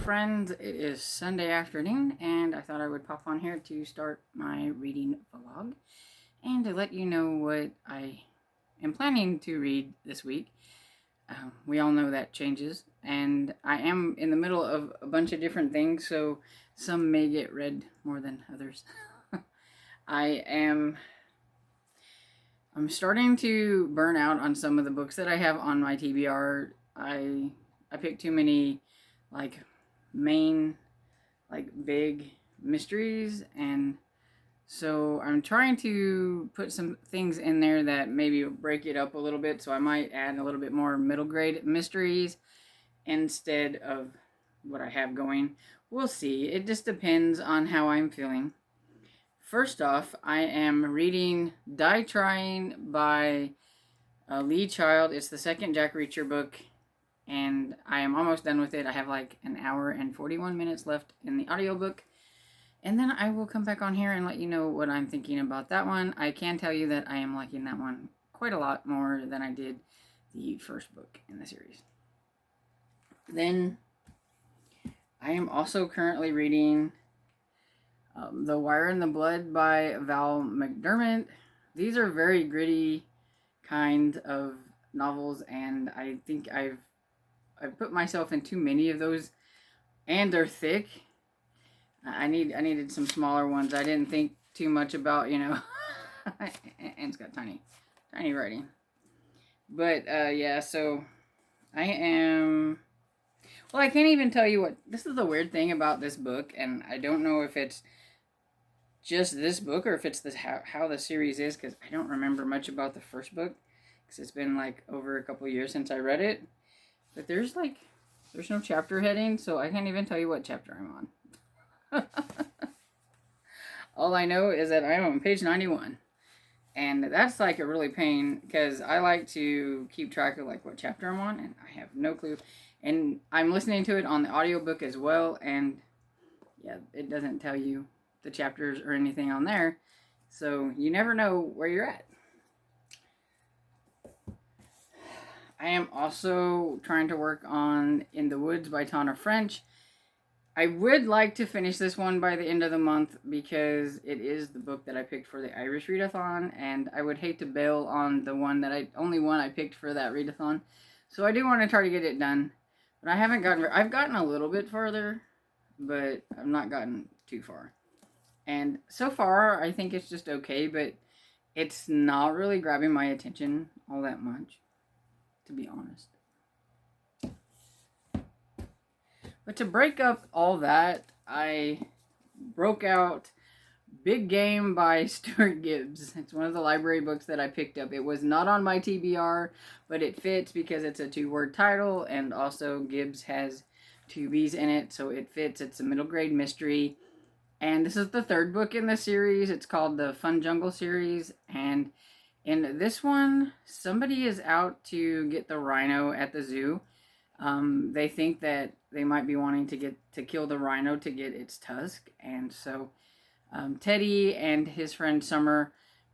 friends. It is Sunday afternoon, and I thought I would pop on here to start my reading vlog and to let you know what I am planning to read this week. We all know that changes, and I am in the middle of a bunch of different things, so some may get read more than others. I'm starting to burn out on some of the books that I have on my TBR. I picked too many main big mysteries, and so I'm trying to put some things in there that maybe break it up a little bit, so I might add a little bit more middle grade mysteries instead of what I have going. We'll see. It just depends on how I'm feeling. First off, I am reading Die Trying by Lee Child. It's the second Jack Reacher book, and I am almost done with it. I have like an hour and 41 minutes left in the audiobook, and then I will come back on here and let you know what I'm thinking about that one. I can tell you that I am liking that one quite a lot more than I did the first book in the series. Then I am also currently reading The Wire and the Blood by Val McDermott. These are very gritty kind of novels, and I think I've put myself in too many of those, and they're thick. I needed some smaller ones. I didn't think too much about, and it's got tiny writing. But yeah, so I am. Well, I can't even tell you what. This is the weird thing about this book, and I don't know if it's just this book or if it's how the series is, because I don't remember much about the first book, because it's been like over a couple years since I read it. But there's no chapter heading, so I can't even tell you what chapter I'm on. All I know is that I'm on page 91, and that's like a really pain, because I like to keep track of like what chapter I'm on, and I have no clue. And I'm listening to it on the audiobook as well, and yeah, it doesn't tell you the chapters or anything on there, so you never know where you're at. I am also trying to work on In the Woods by Tana French. I would like to finish this one by the end of the month, because it is the book that I picked for the Irish readathon, and I would hate to bail on the only one I picked for that readathon. So I do want to try to get it done, but I've gotten a little bit further, but I've not gotten too far. And so far, I think it's just okay, but it's not really grabbing my attention all that much, to be honest. But to break up all that, I broke out Big Game by Stuart Gibbs. It's one of the library books that I picked up. It was not on my TBR, but it fits because it's a 2-word title, and also Gibbs has 2 B's in it, so it fits. It's a middle grade mystery, and this is the 3rd book in the series. It's called the Fun Jungle series, and in this one, somebody is out to get the rhino at the zoo. They think that they might be wanting to kill the rhino to get its tusk, and so Teddy and his friend Summer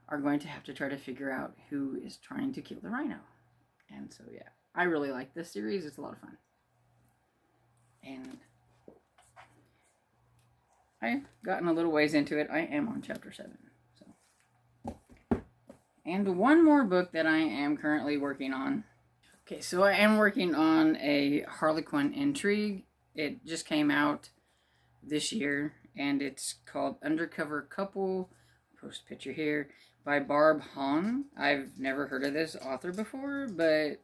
are going to have to try to figure out who is trying to kill the rhino. And so yeah, I really like this series. It's a lot of fun. And I've gotten a little ways into it. I am on chapter 7. So, and one more book that I am currently working on. Okay, so I am working on a Harlequin intrigue. It just came out this year, and it's called Undercover Couple. Post picture here by Barb Hahn. I've never heard of this author before, but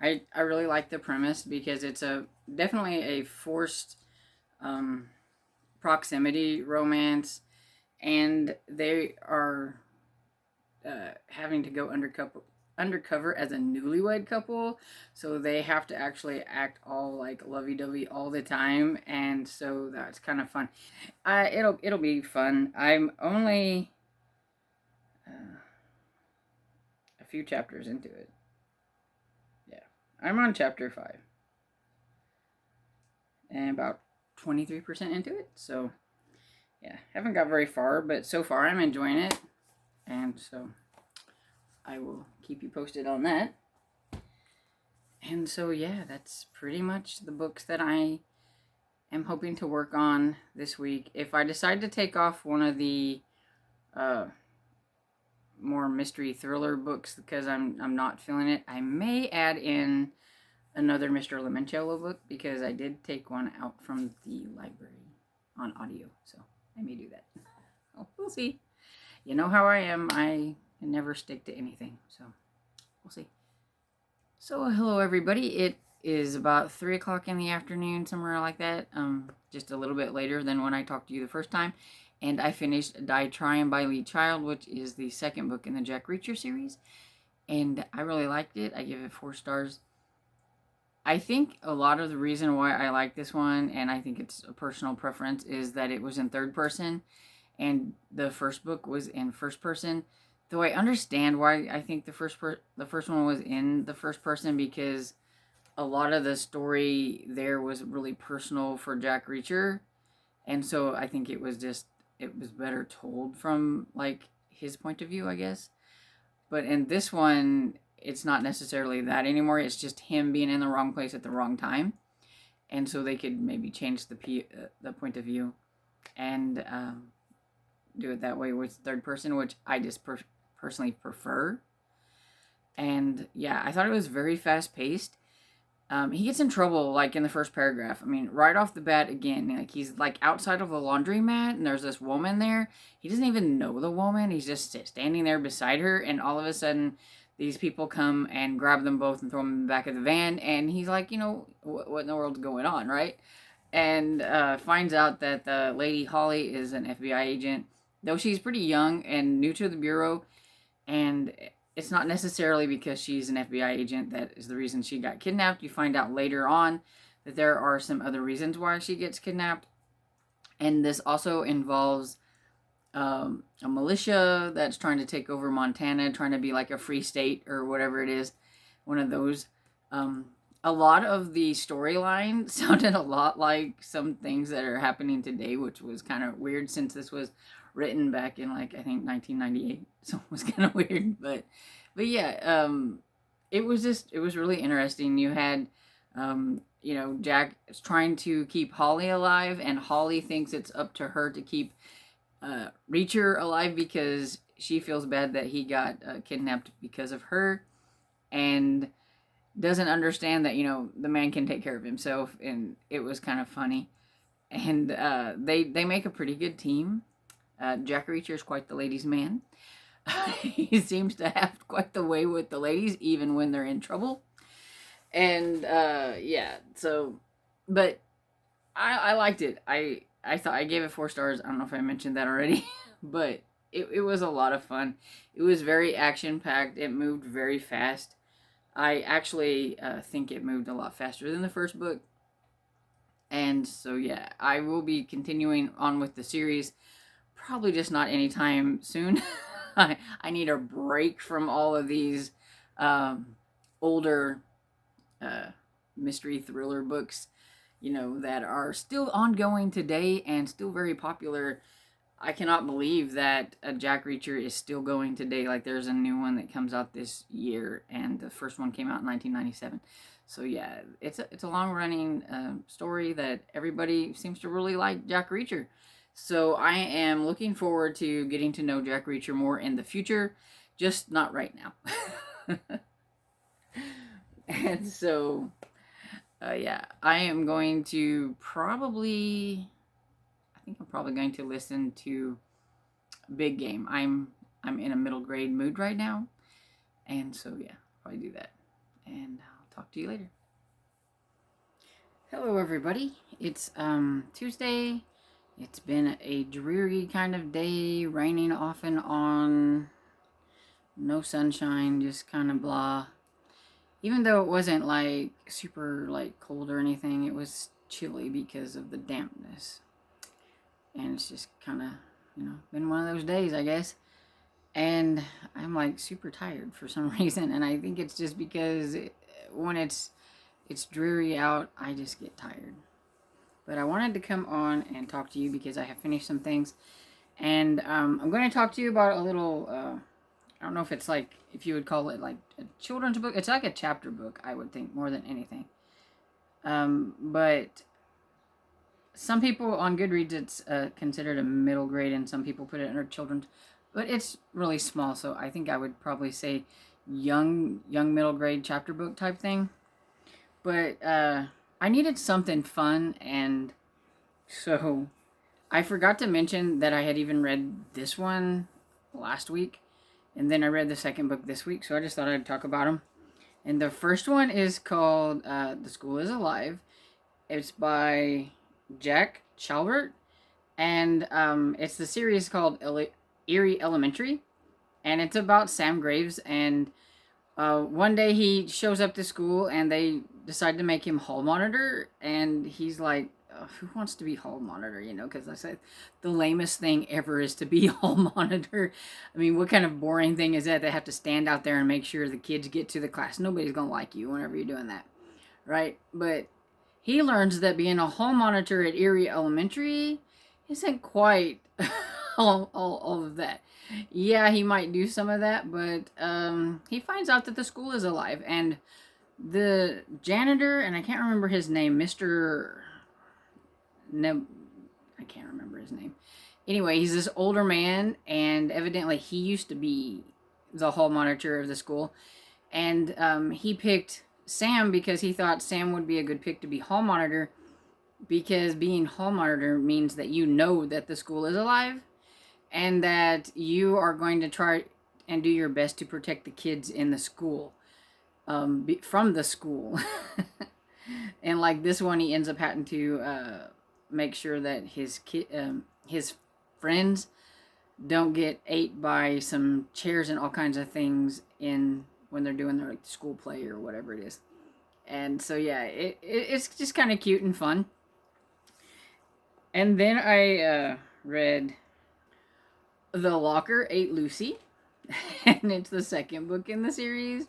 I really like the premise, because it's definitely a forced proximity romance, and they are having to go undercover as a newlywed couple, so they have to actually act all like lovey-dovey all the time, and so that's kind of fun. It'll be fun. I'm only a few chapters into it. Yeah, I'm on chapter 5 and about 23% into it, so yeah, haven't got very far, but so far I'm enjoying it, and so I will keep you posted on that. And so yeah, that's pretty much the books that I am hoping to work on this week. If I decide to take off one of the more mystery thriller books because I'm not feeling it, I may add in another Mr. Limoncello book because I did take one out from the library on audio, so I may do that. Oh, we'll see. You know how I am. I never stick to anything, so we'll see. So hello everybody. It is about 3 o'clock in the afternoon, somewhere like that. Just a little bit later than when I talked to you the first time. And I finished Die Trying by Lee Child, which is the second book in the Jack Reacher series. And I really liked it. I give it 4 stars. I think a lot of the reason why I like this one, and I think it's a personal preference, is that it was in third person. And the first book was in first person. Though I understand why I think the first one was in the first person, because a lot of the story there was really personal for Jack Reacher. And so I think it was better told from, like, his point of view, I guess. But in this one, it's not necessarily that anymore. It's just him being in the wrong place at the wrong time. And so they could maybe change the point of view and do it that way with third person, which I just personally prefer. And yeah, I thought it was very fast paced. He gets in trouble, like, in the first paragraph. I mean, right off the bat, again, like, he's, like, outside of the laundromat, and there's this woman there. He doesn't even know the woman. He's just standing there beside her, and all of a sudden, these people come and grab them both and throw them in the back of the van, and he's like, what in the world's going on, right? And finds out that the lady Holly is an FBI agent, though she's pretty young and new to the Bureau, and it's not necessarily because she's an FBI agent that is the reason she got kidnapped. You find out later on that there are some other reasons why she gets kidnapped. And this also involves a militia that's trying to take over Montana, trying to be like a free state or whatever it is. One of those. A lot of the storyline sounded a lot like some things that are happening today, which was kind of weird since this was written back in, like, I think 1998, so it was kind of weird, but yeah, it was really interesting. You had, Jack is trying to keep Holly alive, and Holly thinks it's up to her to keep Reacher alive because she feels bad that he got kidnapped because of her, and doesn't understand that, the man can take care of himself, and it was kind of funny. And they make a pretty good team. Jack Reacher is quite the ladies' man. He seems to have quite the way with the ladies, even when they're in trouble. And yeah, so, but I liked it. I thought I gave it 4 stars. I don't know if I mentioned that already, but it was a lot of fun. It was very action packed. It moved very fast. I actually think it moved a lot faster than the first book. And so yeah, I will be continuing on with the series. Probably just not anytime soon. I need a break from all of these older mystery thriller books, that are still ongoing today and still very popular. I cannot believe that Jack Reacher is still going today. Like, there's a new one that comes out this year, and the first one came out in 1997. So yeah, it's a long-running story that everybody seems to really like Jack Reacher. So I am looking forward to getting to know Jack Reacher more in the future, just not right now. And so, yeah, I am going to probably going to listen to Big Game. I'm in a middle grade mood right now, and so yeah, probably do that. And I'll talk to you later. Hello, everybody. It's Tuesday. It's been a dreary kind of day, raining off and on, no sunshine, just kind of blah. Even though it wasn't, like, super, like, cold or anything, it was chilly because of the dampness. And it's just kind of, been one of those days, I guess. And I'm, like, super tired for some reason, and I think it's just because when it's dreary out, I just get tired. But I wanted to come on and talk to you because I have finished some things. And I'm going to talk to you about a little, I don't know if it's like, if you would call it like a children's book. It's like a chapter book, I would think, more than anything. But some people on Goodreads, it's considered a middle grade, and some people put it under children's, but it's really small. So I think I would probably say young middle grade chapter book type thing. But I needed something fun, and so I forgot to mention that I had even read this one last week, and then I read the second book this week. So I just thought I'd talk about them. And the first one is called "The School Is Alive." It's by Jack Chalbert, and it's the series called Eerie Elementary, and it's about Sam Graves. And one day he shows up to school, and they decide to make him hall monitor, and he's like, "Who wants to be hall monitor?" You know, because I said the lamest thing ever is to be hall monitor. I mean, what kind of boring thing is that? They have to stand out there and make sure the kids get to the class. Nobody's gonna like you whenever you're doing that, right? But he learns that being a hall monitor at Erie Elementary isn't quite all of that. Yeah, he might do some of that, but he finds out that the school is alive, and the janitor, and I can't remember his name, Mr. I can't remember his name. Anyway, he's this older man, and evidently he used to be the hall monitor of the school, and he picked Sam because he thought Sam would be a good pick to be hall monitor, because being hall monitor means that you know that the school is alive, and that you are going to try and do your best to protect the kids in the school, from the school. And like this one, he ends up having to make sure that his friends don't get ate by some chairs and all kinds of things when they're doing their like school play or whatever it is. And so yeah, it's just kind of cute and fun. And then I read The Locker Ate Lucy, and it's the second book in the series.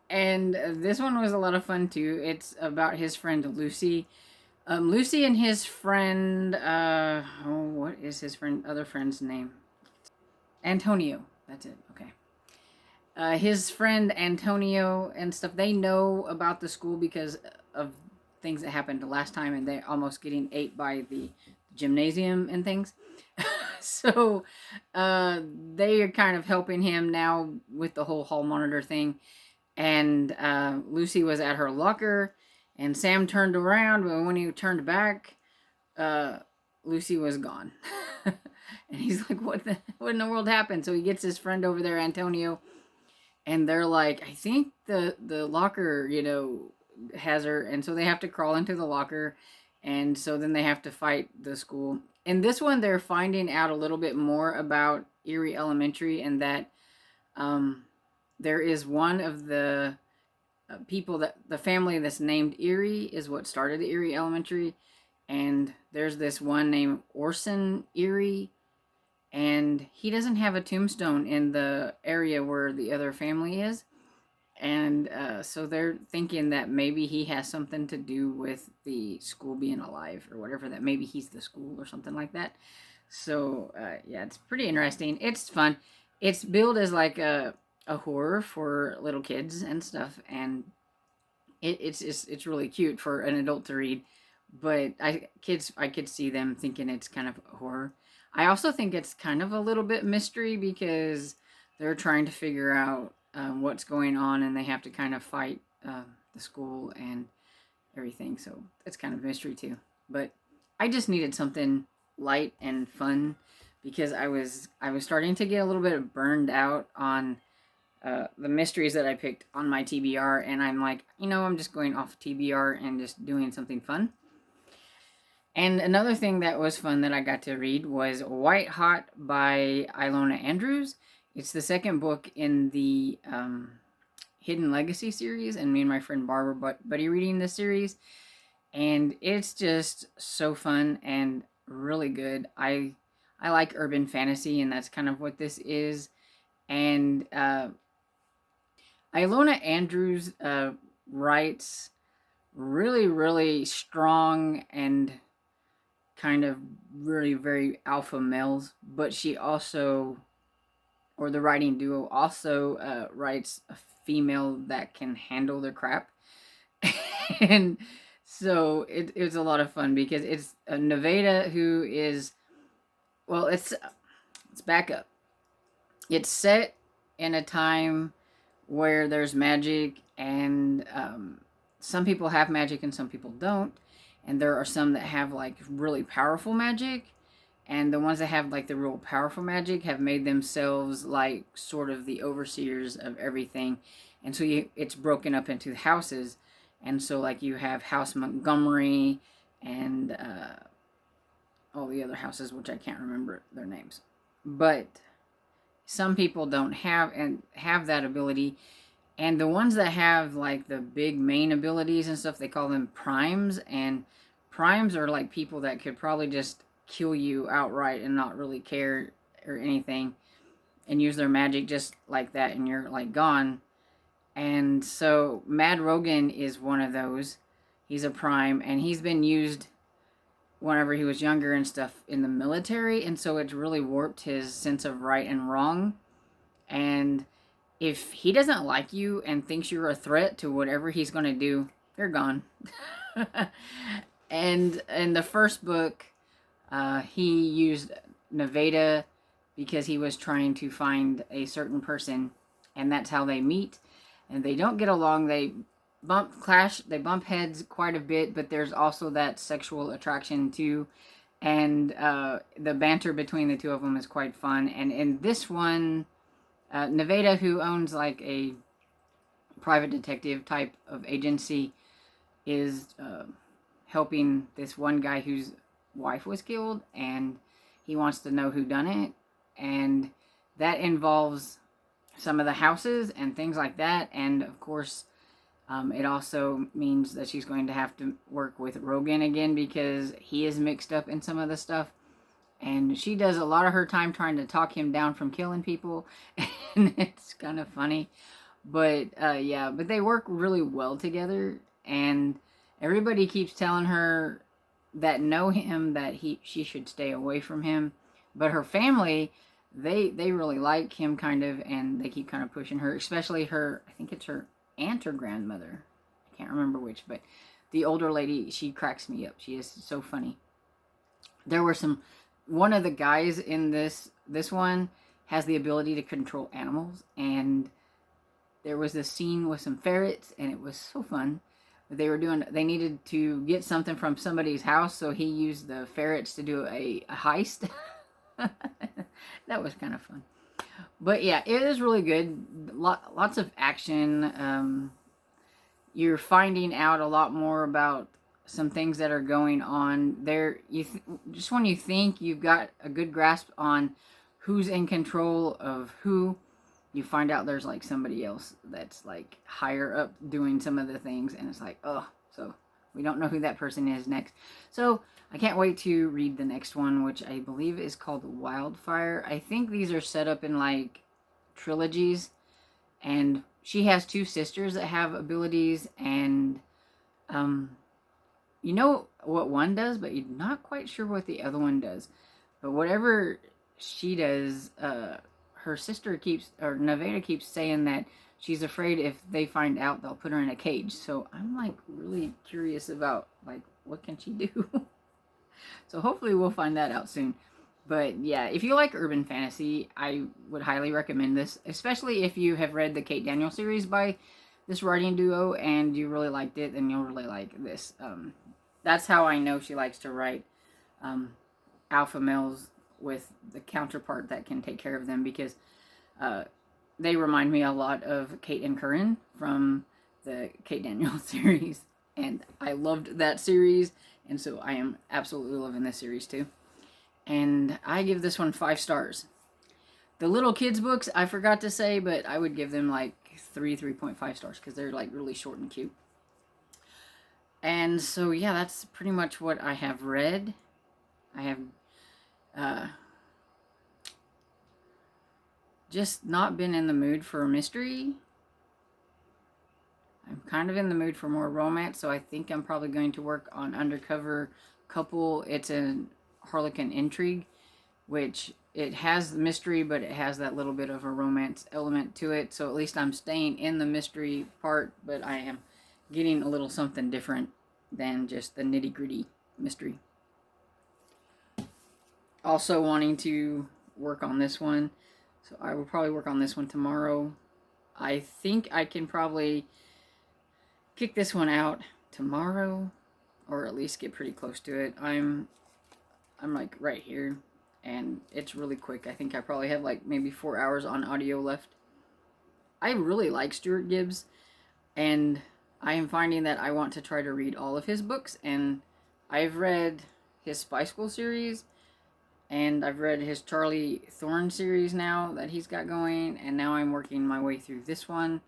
And this one was a lot of fun too. It's about his friend Lucy. Lucy and his friend, what is his other friend's name? Antonio. That's it. Okay. His friend Antonio and stuff, they know about the school because of things that happened last time, and they're almost getting ate by the gymnasium and things. So they are kind of helping him now with the whole hall monitor thing. And Lucy was at her locker, and Sam turned around, but when he turned back, Lucy was gone. And he's like, what in the world happened? So he gets his friend over there, Antonio, and they're like, I think the locker, has her. And so they have to crawl into the locker, and so then they have to fight the school. In this one, they're finding out a little bit more about Erie Elementary, and that there is one of the people, that the family that's named Erie is what started Erie Elementary, and there's this one named Orson Erie, and he doesn't have a tombstone in the area where the other family is. And so they're thinking that maybe he has something to do with the school being alive or whatever, that maybe he's the school or something like that. So yeah, it's pretty interesting. It's fun. It's billed as like a horror for little kids and stuff, and it's really cute for an adult to read. But I could see them thinking it's kind of horror. I also think it's kind of a little bit mystery, because they're trying to figure out what's going on, and they have to kind of fight the school and everything. So it's kind of mystery too. But I just needed something light and fun, because I was starting to get a little bit burned out on the mysteries that I picked on my TBR, and I'm like, I'm just going off TBR and just doing something fun. And another thing that was fun that I got to read was White Hot by Ilona Andrews. It's the second book in the Hidden Legacy series, and me and my friend Barbara buddy reading this series, and it's just so fun and really good. I like urban fantasy, and that's kind of what this is. And Ilona Andrews writes really, really strong and kind of really very alpha males, but she also, or the writing duo also writes a female that can handle their crap. And So it was a lot of fun because it's Nevada who is, well, let's back up. It's set in a time where there's magic, and some people have magic and some people don't. And there are some that have like really powerful magic, and the ones that have like the real powerful magic have made themselves like sort of the overseers of everything. And so it's broken up into houses, and so like you have House Montgomery and all the other houses, which I can't remember their names. But some people don't have that ability, and the ones that have like the big main abilities and stuff, they call them primes. And primes are like people that could probably just kill you outright and not really care or anything, and use their magic just like that, and you're like gone. And so Mad Rogan is one of those. He's a prime, and he's been used whenever he was younger and stuff in the military, and so it's really warped his sense of right and wrong. And if he doesn't like you and thinks you're a threat to whatever he's going to do, you're gone. And in the first book, he used Nevada because he was trying to find a certain person, and that's how they meet. And they don't get along. They they bump heads quite a bit, but there's also that sexual attraction too. And the banter between the two of them is quite fun. And in this one, Nevada, who owns like a private detective type of agency, is helping this one guy whose wife was killed, and he wants to know who done it. And that involves some of the houses and things like that. And of course, it also means that she's going to have to work with Rogan again because he is mixed up in some of the stuff. And she does a lot of her time trying to talk him down from killing people. And it's kind of funny. But yeah, but they work really well together. And everybody keeps telling her that know him that she should stay away from him. But her family, they really like him kind of, and they keep kind of pushing her, especially her, I think it's her aunt or grandmother. I can't remember which, but the older lady, she cracks me up. She is so funny. There were one of the guys in this one has the ability to control animals, and there was this scene with some ferrets, and it was so fun. They needed to get something from somebody's house, so he used the ferrets to do a heist. That was kind of fun. But yeah, it is really good. Lots of action. You're finding out a lot more about some things that are going on there. Just when you think you've got a good grasp on who's in control of who, you find out there's like somebody else that's like higher up doing some of the things, and it's like, oh, so we don't know who that person is next. So I can't wait to read the next one, which I believe is called Wildfire. I think these are set up in like trilogies, and she has two sisters that have abilities, and you know what one does, but you're not quite sure what the other one does. But whatever she does, her sister Nevada keeps saying that she's afraid if they find out, they'll put her in a cage. So I'm like really curious about like what can she do. So hopefully we'll find that out soon. But yeah, if you like urban fantasy, I would highly recommend this, especially if you have read the Kate Daniel series by this writing duo and you really liked it, then you'll really like this. That's how I know she likes to write alpha males with the counterpart that can take care of them, because they remind me a lot of Kate and Curran from the Kate Daniel series. And I loved that series, and so I am absolutely loving this series too. And I give this one 5 stars. The little kids books, I forgot to say, but I would give them like 3.5 stars because they're like really short and cute. And so yeah, that's pretty much what I have read. I have just not been in the mood for a mystery. I'm kind of in the mood for more romance, so I think I'm probably going to work on Undercover Couple. It's a Harlequin intrigue, which it has mystery, but it has that little bit of a romance element to it. So at least I'm staying in the mystery part, but I am getting a little something different than just the nitty-gritty mystery. Also wanting to work on this one, so I will probably work on this one tomorrow. I think I can probably kick this one out tomorrow, or at least get pretty close to it. I'm like right here, and it's really quick. I think I probably have like maybe 4 hours on audio left. I really like Stuart Gibbs, and I am finding that I want to try to read all of his books, and I've read his Spy School series, and I've read his Charlie Thorne series now that he's got going, and now I'm working my way through this one,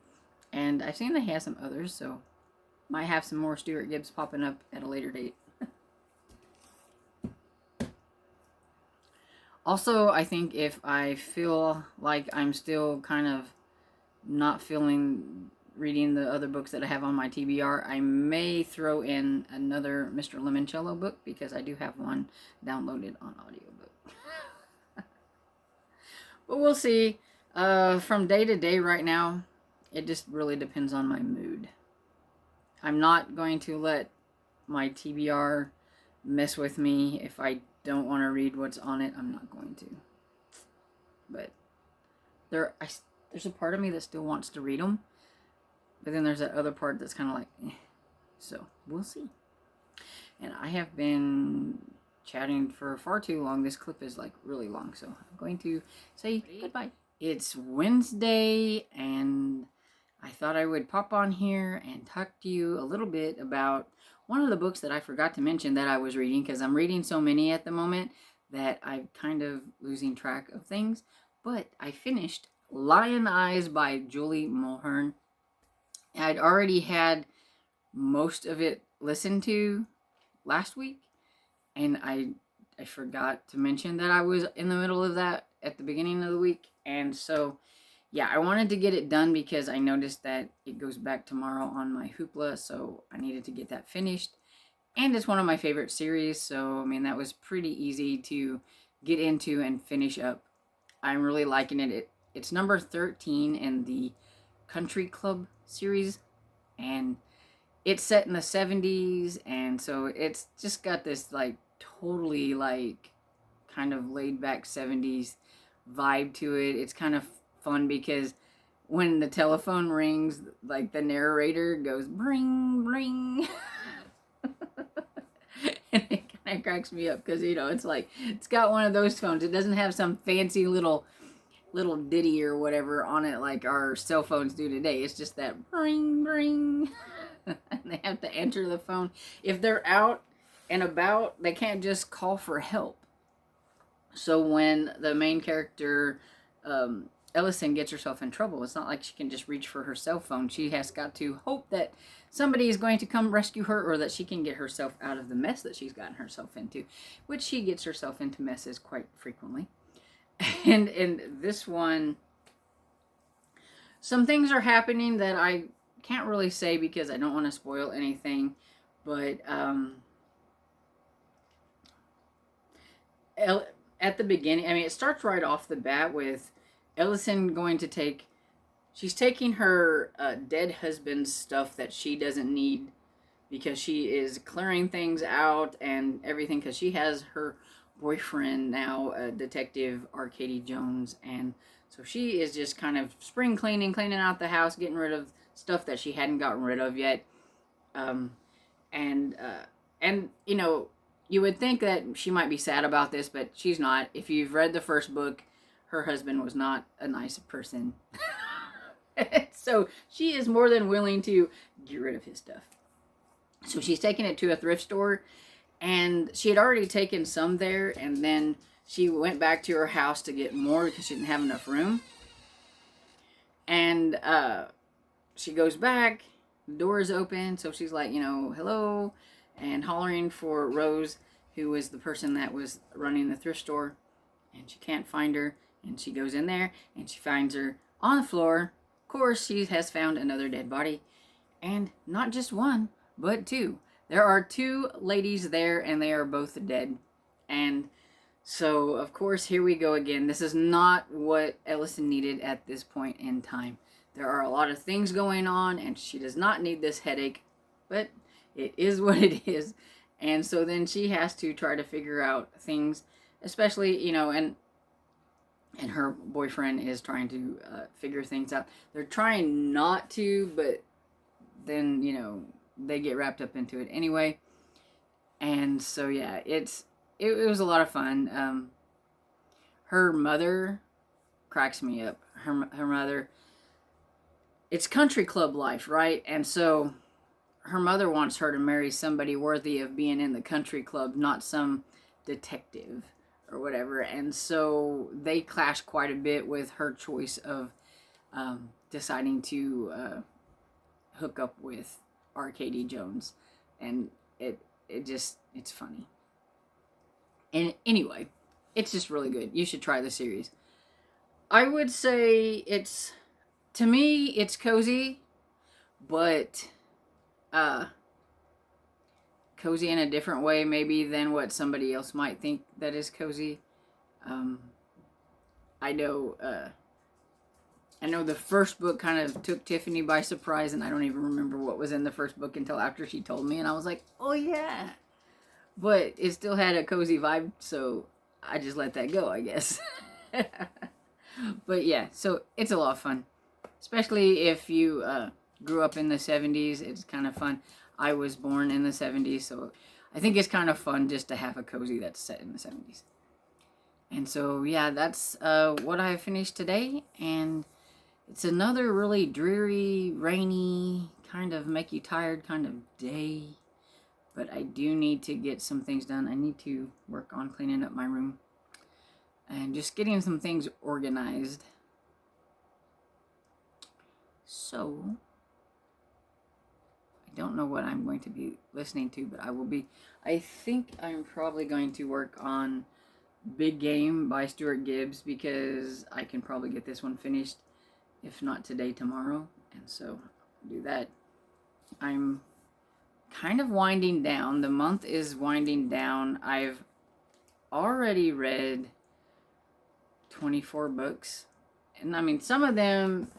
and I've seen that he has some others, so might have some more Stuart Gibbs popping up at a later date. Also, I think if I feel like I'm still kind of not feeling reading the other books that I have on my TBR, I may throw in another Mr. Limoncello book, because I do have one downloaded on audiobook. But we'll see. From day to day right now, it just really depends on my mood. I'm not going to let my TBR mess with me. If I don't want to read what's on it, I'm not going to. But there's a part of me that still wants to read them, but then there's that other part that's kind of like, eh. So we'll see. And I have been chatting for far too long. This clip is like really long, so I'm going to say goodbye. It's Wednesday, and I thought I would pop on here and talk to you a little bit about one of the books that I forgot to mention that I was reading, because I'm reading so many at the moment that I'm kind of losing track of things. But I finished Lion Eyes by Julie Mulhern. I'd already had most of it listened to last week, and I forgot to mention that I was in the middle of that at the beginning of the week. And so, yeah, I wanted to get it done because I noticed that it goes back tomorrow on my Hoopla, so I needed to get that finished. And it's one of my favorite series, so, I mean, that was pretty easy to get into and finish up. I'm really liking it. It's number 13 in the Country Club series, and it's set in the 70s, and so it's just got this, like, totally, like, kind of laid-back 70s vibe to it. It's kind of fun because when the telephone rings, like, the narrator goes, bring, bring. And it kind of cracks me up because, you know, it's like, it's got one of those phones. It doesn't have some fancy little ditty or whatever on it like our cell phones do today. It's just that ring, ring. And they have to enter the phone. If they're out and about, they can't just call for help. So when the main character, Ellison, gets herself in trouble, it's not like she can just reach for her cell phone. She has got to hope that somebody is going to come rescue her, or that she can get herself out of the mess that she's gotten herself into, which she gets herself into messes quite frequently. And in this one, some things are happening that I can't really say because I don't want to spoil anything, but at the beginning, I mean, it starts right off the bat with Ellison going to take, she's taking her dead husband's stuff that she doesn't need, because she is clearing things out and everything, because she has her boyfriend now, Detective Arcady Jones, and so she is just kind of spring cleaning out the house, getting rid of stuff that she hadn't gotten rid of yet. And you know, you would think that she might be sad about this, but she's not. If you've read the first book, her husband was not a nice person. So she is more than willing to get rid of his stuff. So she's taking it to a thrift store, and she had already taken some there, and then she went back to her house to get more because she didn't have enough room. And she goes back, the door is open, so she's like, you know, hello, and hollering for Rose, who was the person that was running the thrift store, and she can't find her, and she goes in there, and she finds her on the floor. Of course, she has found another dead body, and not just one, but two. There are two ladies there, and they are both dead. And so, of course, here we go again. This is not what Ellison needed at this point in time. There are a lot of things going on, and she does not need this headache. But it is what it is. And so then she has to try to figure out things, especially, and her boyfriend is trying to figure things out. They're trying not to, but then, they get wrapped up into it anyway. And so, yeah, it was a lot of fun. Her mother cracks me up. Her mother, it's country club life, right? And so her mother wants her to marry somebody worthy of being in the country club, not some detective or whatever. And so they clash quite a bit with her choice of deciding to hook up with Arcady Jones. And it's funny. And anyway, it's just really good. You should try the series. I would say to me, it's cozy, but cozy in a different way maybe than what somebody else might think that is cozy. I know the first book kind of took Tiffany by surprise, and I don't even remember what was in the first book until after she told me, and I was like, oh yeah. But it still had a cozy vibe, so I just let that go, I guess. But yeah, so it's a lot of fun. Especially if you grew up in the 70s, it's kind of fun. I was born in the 70s, so I think it's kind of fun just to have a cozy that's set in the 70s. And so, yeah, that's what I finished today. And it's another really dreary, rainy, kind of make you tired kind of day. But I do need to get some things done. I need to work on cleaning up my room and just getting some things organized. So, I don't know what I'm going to be listening to, but I think I'm probably going to work on Big Game by Stuart Gibbs, because I can probably get this one finished, if not today, tomorrow. And so, I'll do that. I'm kind of winding down. The month is winding down. I've already read 24 books. And I mean, some of them,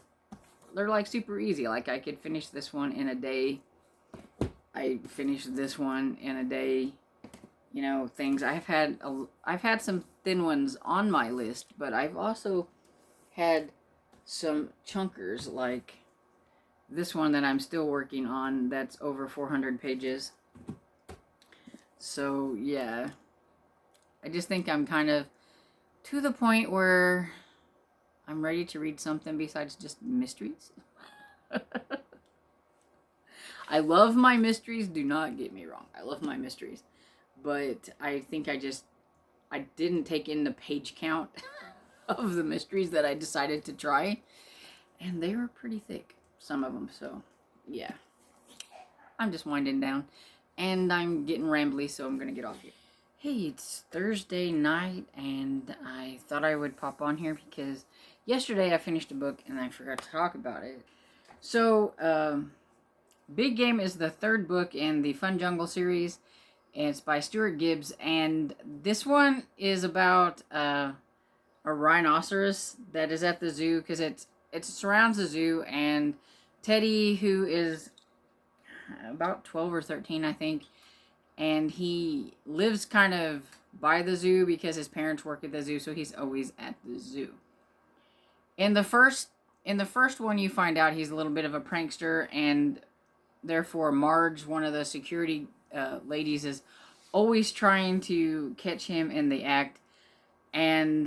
they're like super easy. Like I could finish this one in a day. I finished this one in a day. Things I've had some thin ones on my list, but I've also had some chunkers like this one that I'm still working on that's over 400 pages. So, yeah. I just think I'm kind of to the point where I'm ready to read something besides just mysteries. I love my mysteries, do not get me wrong. I love my mysteries. But I think I didn't take in the page count of the mysteries that I decided to try. And they were pretty thick, some of them. So, yeah. I'm just winding down. And I'm getting rambly, so I'm going to get off here. Hey, it's Thursday night, and I thought I would pop on here because yesterday I finished a book and I forgot to talk about it. So, Big Game is the third book in the Fun Jungle series. It's by Stuart Gibbs, and this one is about a rhinoceros that is at the zoo, because it surrounds the zoo, and Teddy, who is about 12 or 13, I think, and he lives kind of by the zoo because his parents work at the zoo, so he's always at the zoo. In the first one, you find out he's a little bit of a prankster, and therefore Marge, one of the security ladies, is always trying to catch him in the act. And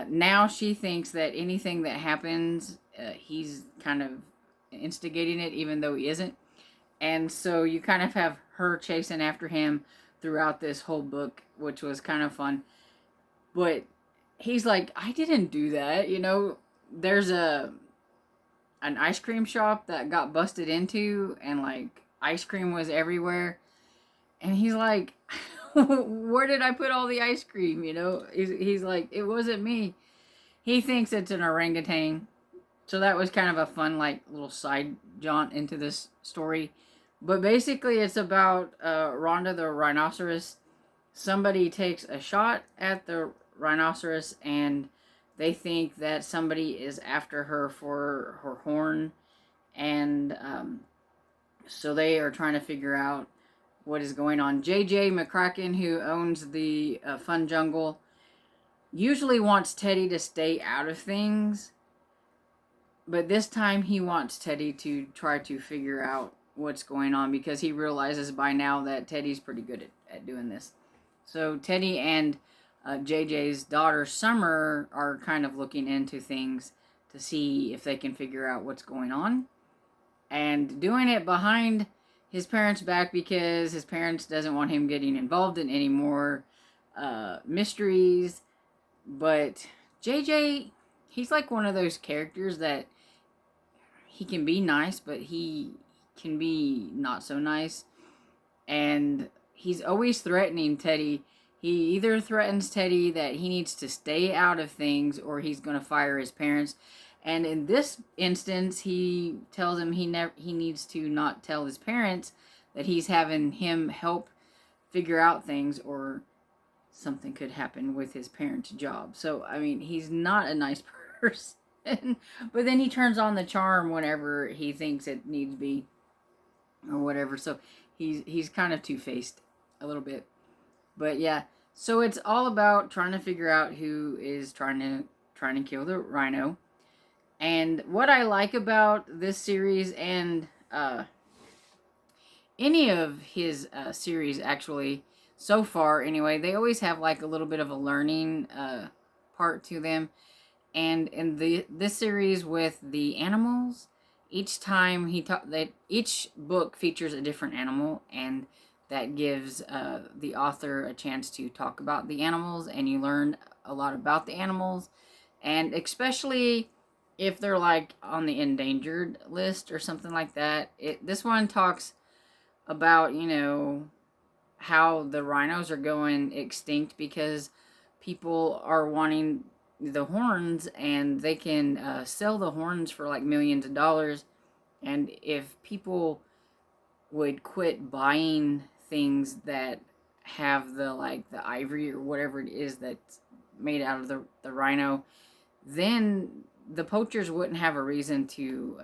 now she thinks that anything that happens, he's kind of instigating it, even though he isn't. And so you kind of have her chasing after him throughout this whole book, which was kind of fun. But he's like, I didn't do that. There's an ice cream shop that got busted into, and like ice cream was everywhere. And he's like, where did I put all the ice cream? He's like, it wasn't me. He thinks it's an orangutan. So that was kind of a fun, like, little side jaunt into this story. But basically, it's about Rhonda the rhinoceros. Somebody takes a shot at the rhinoceros, and they think that somebody is after her for her horn. And so they are trying to figure out what is going on. JJ McCracken, who owns the Fun Jungle, usually wants Teddy to stay out of things, but this time he wants Teddy to try to figure out what's going on, because he realizes by now that Teddy's pretty good at doing this. So Teddy and JJ's daughter Summer are kind of looking into things to see if they can figure out what's going on, and doing it behind his parents' back, because his parents doesn't want him getting involved in any more mysteries. But JJ, he's like one of those characters that he can be nice, but he can be not so nice. And he's always threatening Teddy. He either threatens Teddy that he needs to stay out of things, or he's going to fire his parents. And in this instance, he tells him he needs to not tell his parents that he's having him help figure out things, or something could happen with his parents' job. So, I mean, he's not a nice person. But then he turns on the charm whenever he thinks it needs to be, or whatever. So he's kind of two-faced a little bit. But yeah, so it's all about trying to figure out who is trying to kill the rhino. And what I like about this series, and any of his series actually, so far anyway, they always have like a little bit of a learning part to them. And in this series with the animals, each time each book features a different animal, and that gives the author a chance to talk about the animals, and you learn a lot about the animals, and especially if they're like on the endangered list or something like that. This one talks about, how the rhinos are going extinct because people are wanting the horns, and they can sell the horns for like millions of dollars. And if people would quit buying things that have the ivory or whatever it is that's made out of the rhino, then the poachers wouldn't have a reason to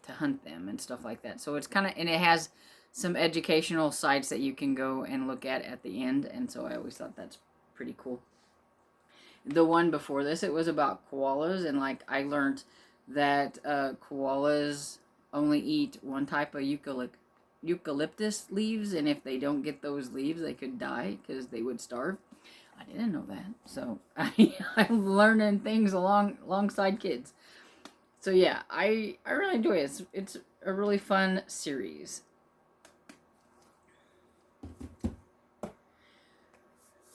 hunt them and stuff like that. So it's kind of, and it has some educational sites that you can go and look at the end, and so I always thought that's pretty cool. The one before this, it was about koalas, and like I learned that koalas only eat one type of eucalyptus leaves, and if they don't get those leaves, they could die because they would starve. I didn't know that, so I'm learning things alongside kids. So yeah, I really enjoy it. It's a really fun series.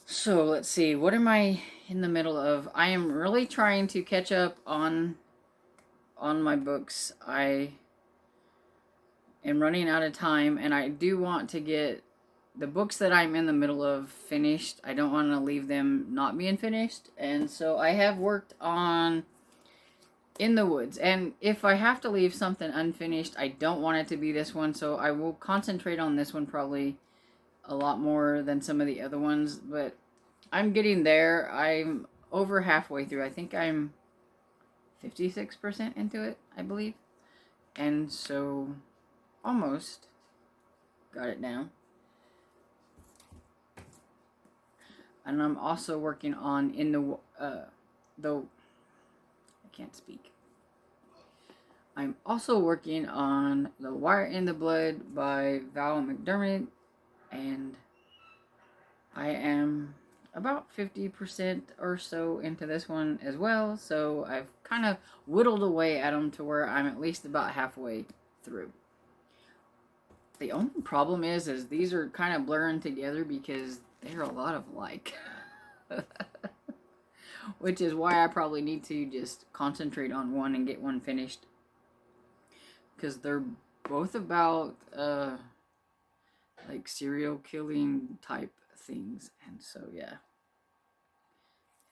So let's see, what am I in the middle of? I am really trying to catch up on my books. I am running out of time, and I do want to get the books that I'm in the middle of finished. I don't want to leave them not being finished, and so I have worked on In the Woods, and if I have to leave something unfinished, I don't want it to be this one, so I will concentrate on this one probably a lot more than some of the other ones, but I'm getting there. I'm over halfway through. I think I'm 56% into it, I believe. And so almost got it down. And I'm also working on I can't speak. I'm also working on The Wire in the Blood by Val McDermott, and I am about 50% or so into this one as well, so I've kind of whittled away at them to where I'm at least about halfway through. The only problem is these are kind of blurring together because they're a lot of like. Which is why I probably need to just concentrate on one and get one finished. Because they're both about like serial killing type things, and so yeah,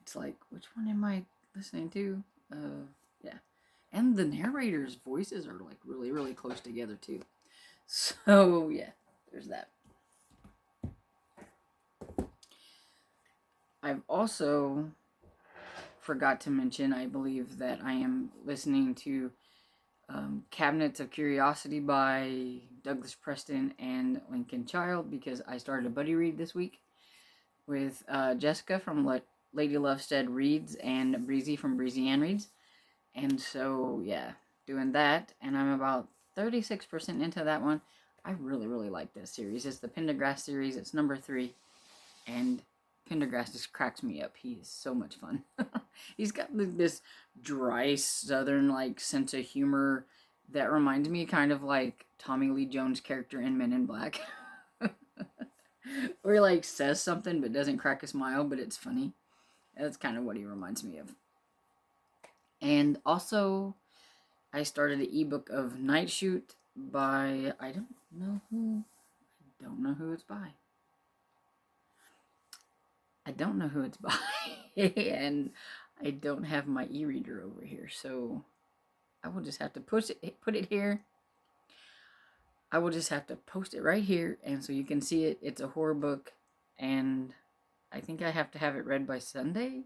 it's like, which one am I listening to? Yeah, and the narrators' voices are like really, really close together too. So yeah, there's that. I've also forgot to mention, I believe, that I am listening to Cabinets of Curiosity by Douglas Preston and Lincoln Child, because I started a buddy read this week with Jessica from Lady Lovestead Reads and Breezy from Breezy Ann Reads. And so, yeah, doing that. And I'm about 36% into that one. I really, really like this series. It's the Pendergrass series. It's number 3. And Pendergrass just cracks me up. He is so much fun. He's got this dry southern like sense of humor that reminds me kind of like Tommy Lee Jones' character in Men in Black. Where he like says something but doesn't crack a smile, but it's funny. That's kind of what he reminds me of. And also, I started an ebook of Night Shoot by I don't know who it's by. I don't know who it's by, and I don't have my e-reader over here, so I will just have to put it here. I will just have to post it right here, and so you can see it. It's a horror book, and I think I have to have it read by Sunday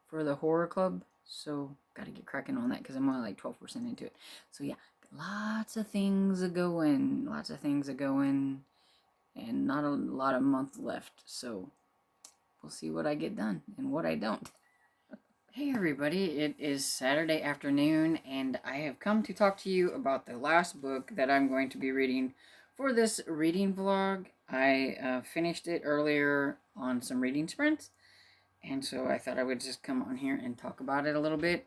for the horror club, so gotta get cracking on that because I'm only like 12% into it. So yeah, lots of things are going, and not a lot of month left, so we'll see what I get done and what I don't. Hey everybody, it is Saturday afternoon, and I have come to talk to you about the last book that I'm going to be reading for this reading vlog. I finished it earlier on some reading sprints, and so I thought I would just come on here and talk about it a little bit.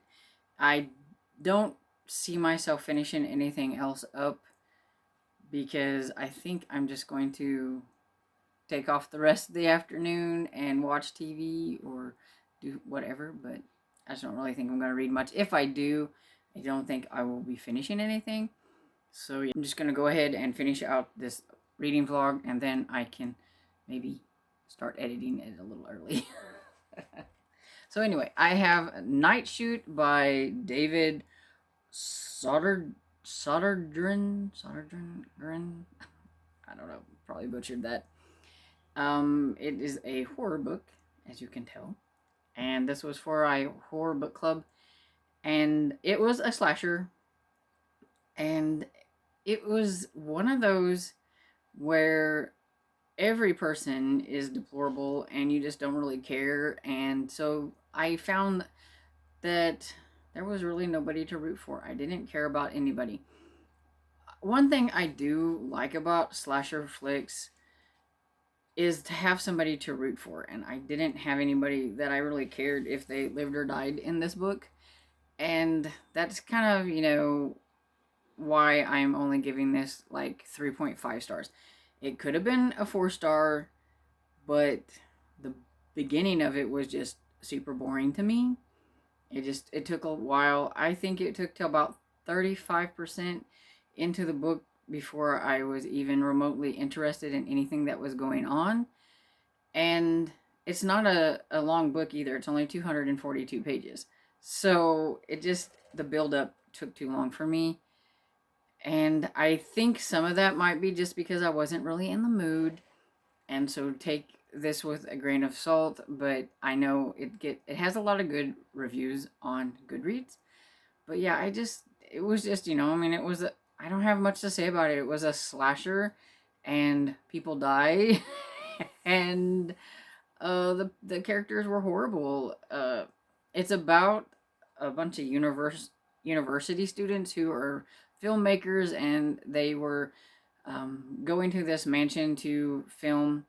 I don't see myself finishing anything else up because I think I'm just going to take off the rest of the afternoon and watch TV or do whatever, but I just don't really think I'm going to read much. If I do, I don't think I will be finishing anything. So yeah, I'm just going to go ahead and finish out this reading vlog, and then I can maybe start editing it a little early. So anyway, I have Night Shoot by David Sodergren. I don't know, probably butchered that. It is a horror book, as you can tell, and this was for a horror book club, and it was a slasher, and it was one of those where every person is deplorable and you just don't really care, and so I found that there was really nobody to root for. I didn't care about anybody. One thing I do like about slasher flicks is to have somebody to root for, and I didn't have anybody that I really cared if they lived or died in this book, and that's kind of, you know, why I'm only giving this like 3.5 stars. It could have been a 4-star, but the beginning of it was just super boring to me. It took a while. I think it took till about 35% into the book before I was even remotely interested in anything that was going on. And it's not a long book either. It's only 242 pages. So the build-up took too long for me. And I think some of that might be just because I wasn't really in the mood. And so take this with a grain of salt, but I know it has a lot of good reviews on Goodreads. But yeah, it was just, you know, I mean, I don't have much to say about it. It was a slasher, and people die, and the characters were horrible. It's about a bunch of university students who are filmmakers, and they were going to this mansion to film.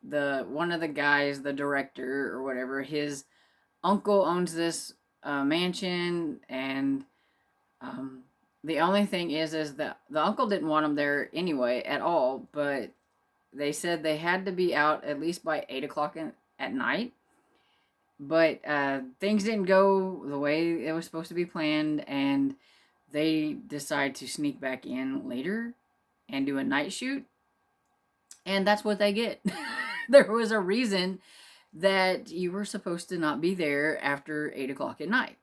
One of the guys, the director or whatever, his uncle owns this mansion, and the only thing is that the uncle didn't want him there anyway at all, but they said they had to be out at least by 8 o'clock at night. But things didn't go the way it was supposed to be planned, and they decide to sneak back in later and do a night shoot. And that's what they get. There was a reason that you were supposed to not be there after 8 o'clock at night.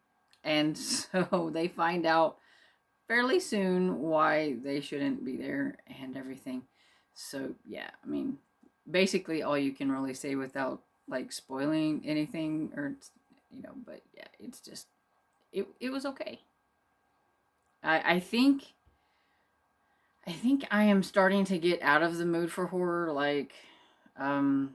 And so they find out fairly soon why they shouldn't be there and everything. So yeah, I mean, basically all you can really say without like spoiling anything, or, you know, but yeah, it's just, it was okay. I think I am starting to get out of the mood for horror. Like, um,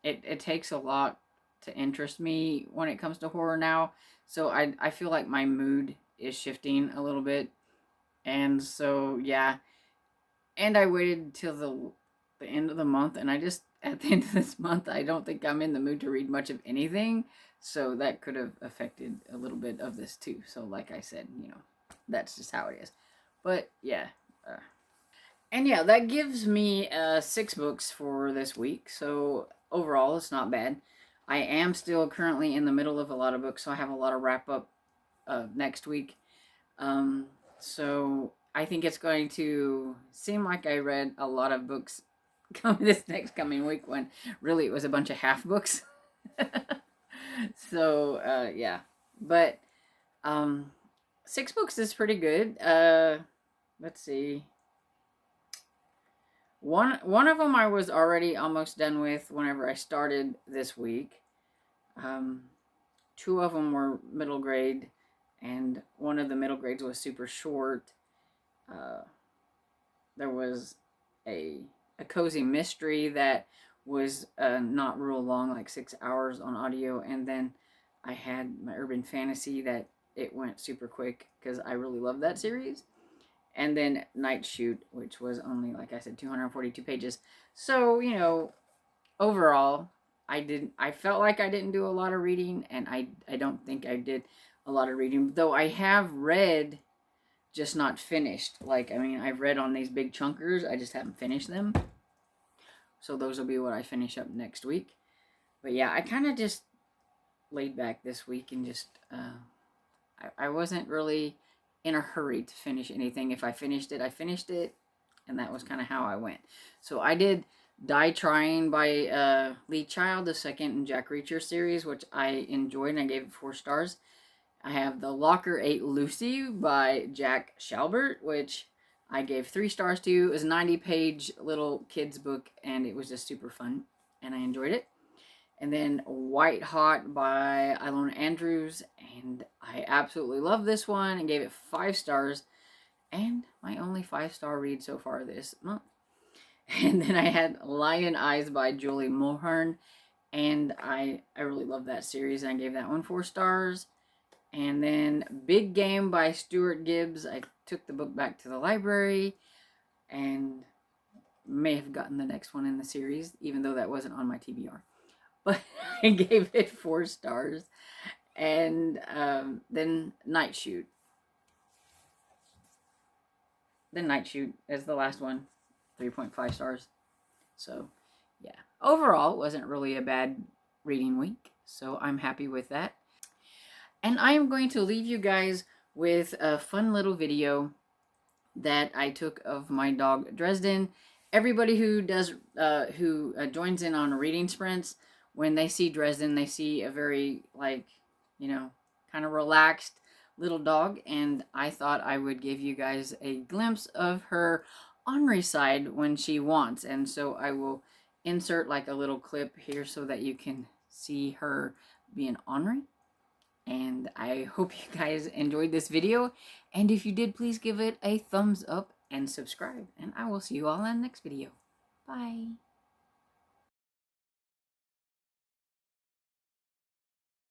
it takes a lot to interest me when it comes to horror now. So I feel like my mood is shifting a little bit. And so, yeah. And I waited till the end of the month, and I just, at the end of this month, I don't think I'm in the mood to read much of anything. So that could have affected a little bit of this too. So, like I said, that's just how it is. But yeah. And yeah, that gives me 6 books for this week. So overall, it's not bad. I am still currently in the middle of a lot of books, so I have a lot of wrap up next week. Um, so I think it's going to seem like I read a lot of books this next coming week when really it was a bunch of half books. So yeah, but 6 books is pretty good. Let's see. One of them I was already almost done with whenever I started this week. Um, 2 of them were middle grade, and one of the middle grades was super short. Uh, there was a cozy mystery that was not real long, like 6 hours on audio, and then I had my urban fantasy that it went super quick because I really love that series. And then Night Shoot, which was only, like I said, 242 pages. So, overall, I felt like I didn't do a lot of reading, and I don't think I did a lot of reading, though I have read, just not finished. Like, I mean, I've read on these big chunkers, I just haven't finished them. So those will be what I finish up next week. But yeah, I kind of just laid back this week and just, I wasn't really in a hurry to finish anything. If I finished it, I finished it. And that was kind of how I went. So I did Die Trying by Lee Child, the second in Jack Reacher series, which I enjoyed and I gave it 4 stars. I have The Locker Ate Lucy by Jack Shalbert, which I gave 3 stars to. It was a 90-page little kid's book, and it was just super fun, and I enjoyed it. And then White Hot by ILONA Andrews, and I absolutely love this one and gave it 5 stars, and my only 5-star read so far this month. And then I had Lion Eyes by Julie Mulhern, and I really love that series, and I gave that one 4 stars. And then Big Game by Stuart Gibbs. I took the book back to the library and may have gotten the next one in the series, even though that wasn't on my TBR. But I gave it 4 stars. And then Night Shoot. Then Night Shoot is the last one, 3.5 stars. So, yeah. Overall, it wasn't really a bad reading week. So I'm happy with that. And I am going to leave you guys with a fun little video that I took of my dog Dresden. Everybody who joins in on reading sprints, when they see Dresden, they see a very, like, kind of relaxed little dog, and I thought I would give you guys a glimpse of her ornery side when she wants. And so I will insert like a little clip here so that you can see her being ornery. And I hope you guys enjoyed this video. And if you did, please give it a thumbs up and subscribe. And I will see you all in the next video. Bye.